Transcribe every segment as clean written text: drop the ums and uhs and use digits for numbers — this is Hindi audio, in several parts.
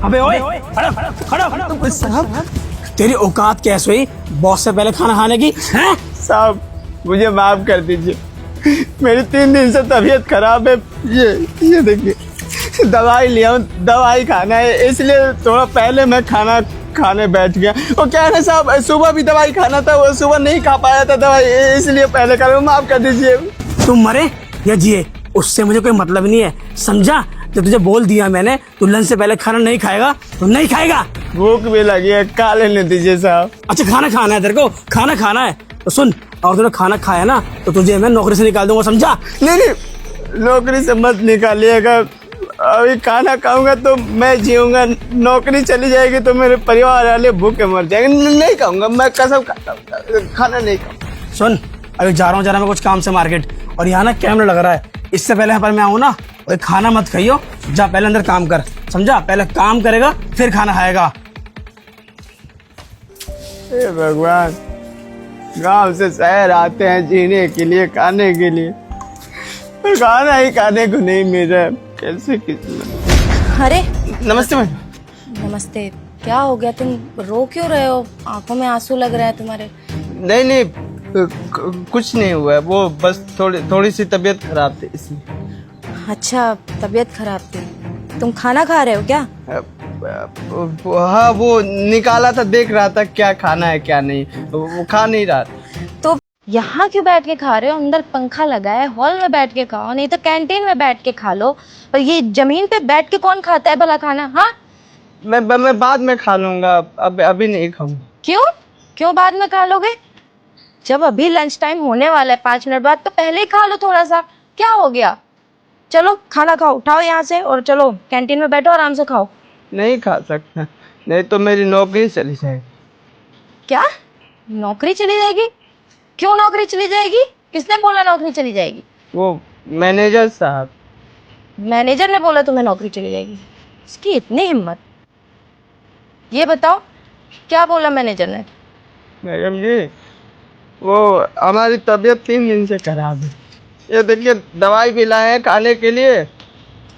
अबे ओए खड़ा खड़ा खड़ा खड़ा साहब, तेरी औकात कैसे हुई बॉस से पहले खाना खाने की? हैं साहब मुझे माफ कर दीजिए, मेरी 3 दिन से तबीयत खराब है। ये देखिए दवाई लिया हूँ, दवाई खाना है, इसलिए थोड़ा पहले मैं खाना खाने बैठ गया। वो क्या है ना साहब, सुबह भी दवाई खाना था, वो सुबह नहीं खा पाया था दवाई, इसलिए पहले खा रहा हूँ। माफ कर दीजिए। तुम मरे या जिए उससे मुझे कोई मतलब नहीं है, समझा? जब तुझे बोल दिया मैंने तू लंच से पहले खाना नहीं खाएगा तो नहीं खाएगा। भूख भी लगी है, खा लेने दीजिए साहब। अच्छा खाना खाना है तेरे को, खाना खाना है तो सुन, और तूने खाना खाया ना तो तुझे मैं नौकरी से निकाल दूंगा, समझा? नहीं, नौकरी से मत निकालिएगा। अभी खाना खाऊंगा तो मैं जीऊंगा, नौकरी चली जाएगी तो मेरे परिवार वाले भूखे मर जाएंगे। नहीं खाऊंगा, मैं कसम खाता हूँ, खाना नहीं खाऊंगा। सुन अभी जा रहा हूँ कुछ काम से मार्केट, और यहाँ ना कैमरा लग रहा है, इससे पहले यहाँ पर मैं आऊँ ना और खाना मत खाइयो, जा पहले अंदर काम कर, समझा? पहले काम करेगा फिर खाना खाएगा। हे भगवान, गांव से शहर आते हैं जीने के लिए, खाने के लिए, पर खाना ही खाने को नहीं मिल रहा है। कैसे कितना। अरे नमस्ते मैडम। नमस्ते। क्या हो गया, तुम रो क्यों रहे हो? आंखों में आंसू लग रहा है तुम्हारे। नहीं, कुछ नहीं हुआ है, वो बस थोड़ी सी तबीयत खराब थी इसलिए। अच्छा तबीयत खराब थी, तुम खाना खा रहे हो क्या? हाँ, वो निकाला था, देख रहा था क्या खाना है क्या नहीं, वो खा नहीं रहा था। तो यहाँ क्यों बैठ के खा रहे हो? अंदर पंखा लगा है, हॉल में बैठ के खाओ, नहीं तो कैंटीन में बैठ के खा लो। और ये जमीन पे बैठ के कौन खाता है भला खाना? हाँ मैं बाद में खा लूंगा, अभी नहीं खाऊंगा। क्यों बाद में खा लोगे? जब अभी लंच टाइम होने वाला है 5 मिनट बाद, तो पहले ही खा लो थोड़ा सा। क्या हो गया? चलो खाना खाओ, उठाओ यहाँ से और चलो कैंटीन में बैठो, आराम से खाओ। नहीं खा सकता, नहीं तो मेरी नौकरी चली जाएगी। क्या नौकरी चली जाएगी? क्यों नौकरी चली जाएगी? किसने बोला नौकरी चली जाएगी? वो मैनेजर साहब। मैनेजर ने बोला तुम्हें नौकरी चली जाएगी? इसकी इतनी हिम्मत। ये बताओ क्या बोला मैनेजर ने? मैडम जी, वो हमारी तबीयत 3 दिन से खराब है। ये देखिए दवाई भी लाए हैं खाने के लिए,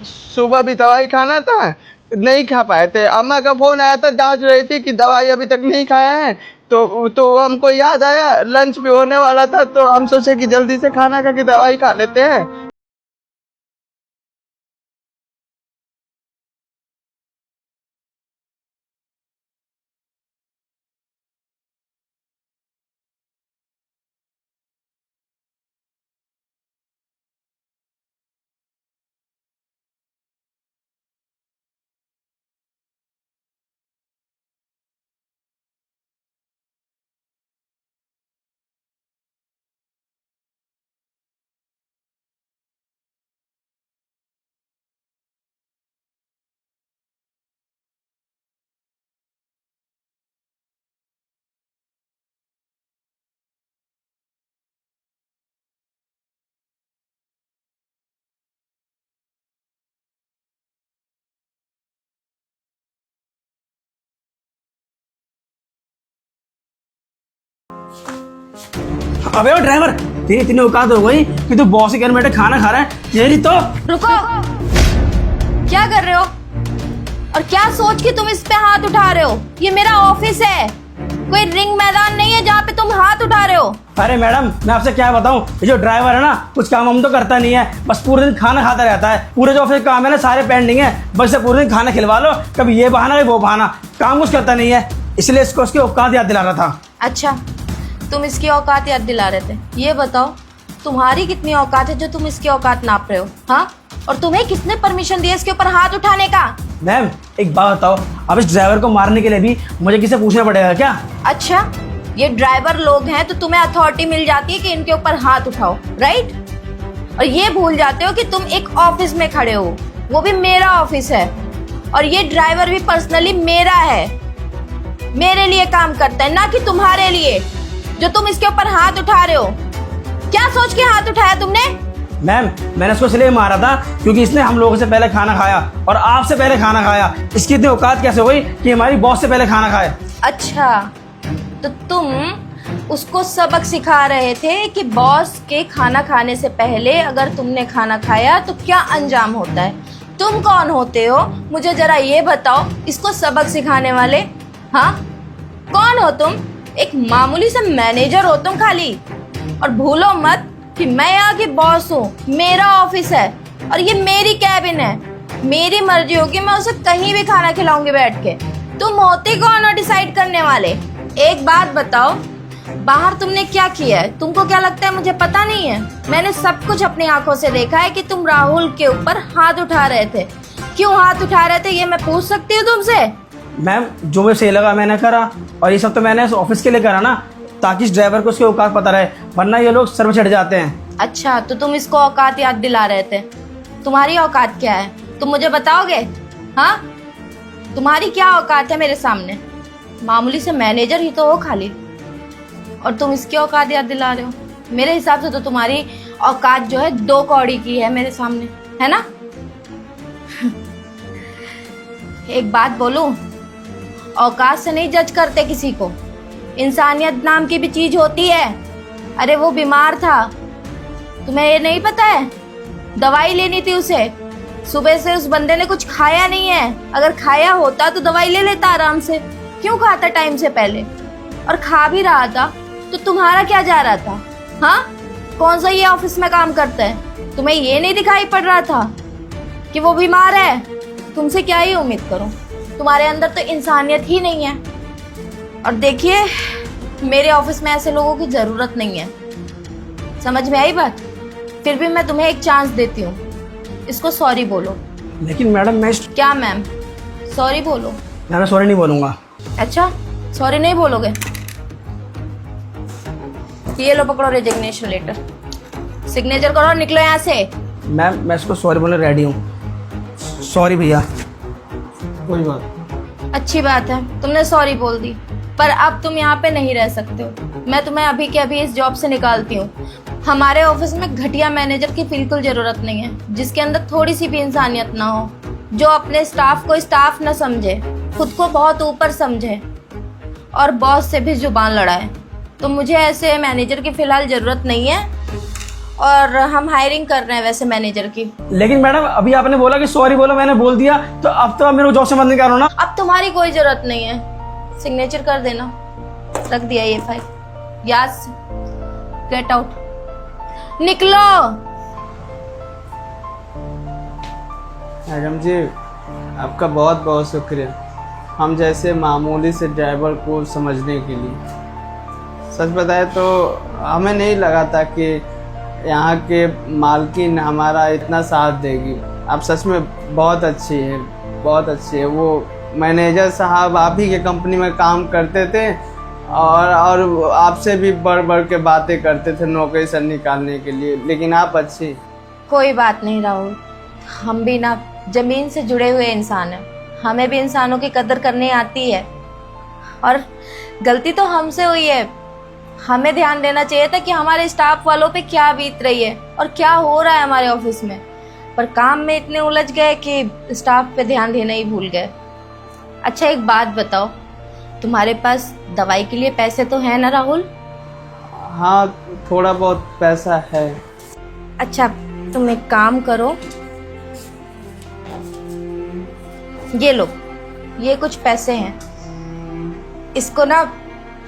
सुबह भी दवाई खाना था, नहीं खा पाए थे। अम्मा का फोन आया था, जांच रही थी कि दवाई अभी तक नहीं खाया है, तो हमको याद आया लंच भी होने वाला था, तो हम सोचे कि जल्दी से खाना खा के दवाई खा लेते हैं। अबे ओ ड्राइवर, तेरी इतनी औकात हो गई कि तू बॉस के घर में बैठे खाना खा रहा है? ये नहीं तो रुको, क्या कर रहे हो? और क्या सोच के तुम इस पे हाथ उठा रहे हो? ये मेरा ऑफिस है, कोई रिंग मैदान नहीं है जहाँ पे तुम हाथ उठा रहे हो। अरे मैडम मैं आपसे क्या बताऊं, ये जो ड्राइवर है ना कुछ काम हम तो करता नहीं है, बस पूरे दिन खाना खाता रहता है। पूरे जो ऑफिस काम है ना सारे पेंडिंग है, बस पूरे दिन खाना खिलवा लो, कभी ये बहाना कभी वो बहाना, काम कुछ करता नहीं है, इसलिए इसको उसकी औकात याद दिला रहा था। अच्छा तुम इसकी औकात याद दिला रहे थे। ये बताओ तुम्हारी कितनी औकात है जो तुम इसकी औकात नाप रहे हो? हाँ, और तुम्हें किसने परमिशन दिया इसके ऊपर हाथ उठाने का? मैम एक बात बताओ, अब इस ड्राइवर को मारने के लिए भी मुझे किसी से पूछना पड़ेगा क्या? अच्छा ये ड्राइवर लोग हैं तो तुम्हें अथॉरिटी मिल जाती है कि इनके ऊपर हाथ उठाओ, राइट? और ये भूल जाते हो कि तुम एक ऑफिस में खड़े हो, वो भी मेरा ऑफिस है, और ये ड्राइवर भी पर्सनली मेरा है, मेरे लिए काम करता है, ना कि तुम्हारे लिए जो तुम इसके ऊपर हाथ उठा रहे हो। क्या सोच के हाथ उठाया तुमने? मैम मैंने इसको इसलिए मारा था क्योंकि इसने हम लोगों से पहले खाना खाया और आपसे पहले खाना खाया। इसकी इतनी औकात कैसे हुई कि हमारी बॉस से पहले खाना खाए? अच्छा तो तुम उसको सबक सिखा रहे थे कि बॉस के खाना खाने से पहले अगर तुमने खाना खाया तो क्या अंजाम होता है। तुम कौन होते हो? मुझे जरा ये बताओ, इसको सबक सिखाने वाले। हाँ, कौन हो तुम? एक मामूली सा मैनेजर हो तुम खाली। और भूलो मत कि मैं यहाँ की बॉस हूँ, मेरा ऑफिस है और ये मेरी कैबिन है। मेरी मर्जी होगी, मैं उसे कहीं भी खाना खिलाऊंगी बैठ के। तुम होते कौन हो डिसाइड करने वाले? एक बात बताओ, बाहर तुमने क्या किया है? तुमको क्या लगता है मुझे पता नहीं है? मैंने सब कुछ अपनी आंखों से देखा है कि तुम राहुल के ऊपर हाथ उठा रहे थे। क्यों हाथ उठा रहे थे ये मैं पूछ सकती हूँ तुमसे? मैम, जो मुझे सही लगा मैंने करा, और ये सब तो मैंने ऑफिस के लिए करा ना, ताकि इस ड्राइवर को उसके औकात पता रहे, वरना ये लोग सर पे चढ़ जाते हैं। अच्छा, तो तुम इसको औकात याद दिला रहे थे। तुम्हारी औकात क्या है, तुम मुझे बताओगे? हाँ, तुम्हारी क्या औकात है मेरे सामने? मामूली से मैनेजर ही तो हो खाली, और तुम इसकी औकात याद दिला रहे हो। मेरे हिसाब से तो तुम्हारी औकात जो है 2 कौड़ी की है मेरे सामने, है ना? एक बात बोलूं, औकात से नहीं जज करते किसी को, इंसानियत नाम की भी चीज होती है। अरे वो बीमार था, तुम्हें ये नहीं पता है? दवाई लेनी थी उसे, सुबह से उस बंदे ने कुछ खाया नहीं है। अगर खाया होता तो दवाई ले लेता आराम से, क्यों खाता टाइम से पहले? और खा भी रहा था तो तुम्हारा क्या जा रहा था? हाँ, कौन सा ये ऑफिस में काम करता है? तुम्हें ये नहीं दिखाई पड़ रहा था कि वो बीमार है? तुमसे क्या ही उम्मीद करूं, तुम्हारे अंदर तो इंसानियत ही नहीं है। और देखिए, मेरे ऑफिस में ऐसे लोगों की जरूरत नहीं है, समझ में आई बात? फिर भी मैं तुम्हें एक चांस देती हूँ, इसको सॉरी बोलो। लेकिन मैडम मैं क्या मैम? सॉरी बोलो। मैं सॉरी नहीं बोलूँगा। अच्छा, सॉरी नहीं बोलोगे? ये लो, पकड़ो रेजिग्नेशन लेटर, सिग्नेचर करो, निकलो यहाँ से। मैम, मैं इसको सॉरी बोलने रेडी हूँ। सॉरी भैया। कोई बात। अच्छी बात है, तुमने सॉरी बोल दी, पर अब तुम यहाँ पे नहीं रह सकते हो। मैं तुम्हें अभी के अभी इस जॉब से निकालती हूँ। हमारे ऑफिस में घटिया मैनेजर की बिल्कुल जरूरत नहीं है, जिसके अंदर थोड़ी सी भी इंसानियत ना हो, जो अपने स्टाफ को स्टाफ न समझे, खुद को बहुत ऊपर समझे और बॉस से भी जुबान लड़ाए। तो मुझे ऐसे मैनेजर की फिलहाल जरूरत नहीं है, और हम हायरिंग कर रहे हैं वैसे मैनेजर की। लेकिन मैडम, अभी आपने बोला कि सॉरी बोलो, मैंने बोल दिया, तो अब तो आप मेरे को जॉब से मत निकालो ना। अब तुम्हारी कोई जरूरत नहीं है, सिग्नेचर कर देना। रख दिया ये फाइल, याद से। गेट आउट, निकलो। मैडम जी, आपका बहुत बहुत शुक्रिया, हम जैसे मामूली से ड्राइवर को समझने के लिए। सच बताए तो हमें नहीं लगा था कि यहाँ के मालकिन हमारा इतना साथ देगी। आप सच में बहुत अच्छी है, बहुत अच्छी है। वो मैनेजर साहब आप ही के कंपनी में काम करते थे, और आपसे भी बढ़ बढ़ के बातें करते थे नौकरी से निकालने के लिए, लेकिन आप अच्छी। कोई बात नहीं राहुल, हम भी ना जमीन से जुड़े हुए इंसान हैं, हमें भी इंसानों की कदर करनी आती है। और गलती तो हमसे हुई है, हमें ध्यान देना चाहिए था कि हमारे स्टाफ वालों पे क्या बीत रही है और क्या हो रहा है हमारे ऑफिस में, पर काम में इतने उलझ गए कि स्टाफ पे ध्यान देना ही भूल गए। अच्छा, एक बात बताओ, तुम्हारे पास दवाई के लिए पैसे तो है ना राहुल? हाँ, थोड़ा बहुत पैसा है। अच्छा, तुम एक काम करो, ये लो, ये कुछ पैसे हैं, इसको ना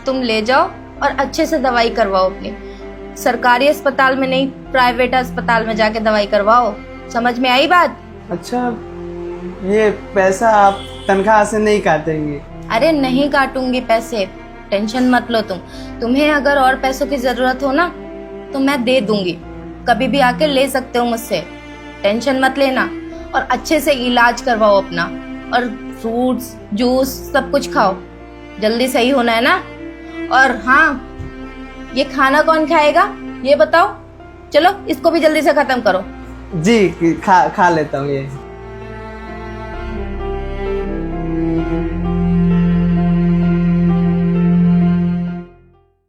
तुम ले जाओ और अच्छे से दवाई करवाओ अपनी। सरकारी अस्पताल में नहीं, प्राइवेट अस्पताल में जाके दवाई करवाओ। समझ में आई बात? अच्छा, ये पैसा आप तनख्वाह से नहीं काटेंगे? अरे नहीं काटूंगी पैसे, टेंशन मत लो तुम। तुम्हें अगर और पैसों की जरूरत हो ना तो मैं दे दूंगी, कभी भी आके ले सकते हो मुझसे, टेंशन मत लेना। और अच्छे से इलाज करवाओ अपना, और फ्रूट्स जूस सब कुछ खाओ, जल्दी सही होना है ना। और हाँ, ये खाना कौन खाएगा ये बताओ? चलो इसको भी जल्दी से खत्म करो। जी, खा लेता हूँ ये।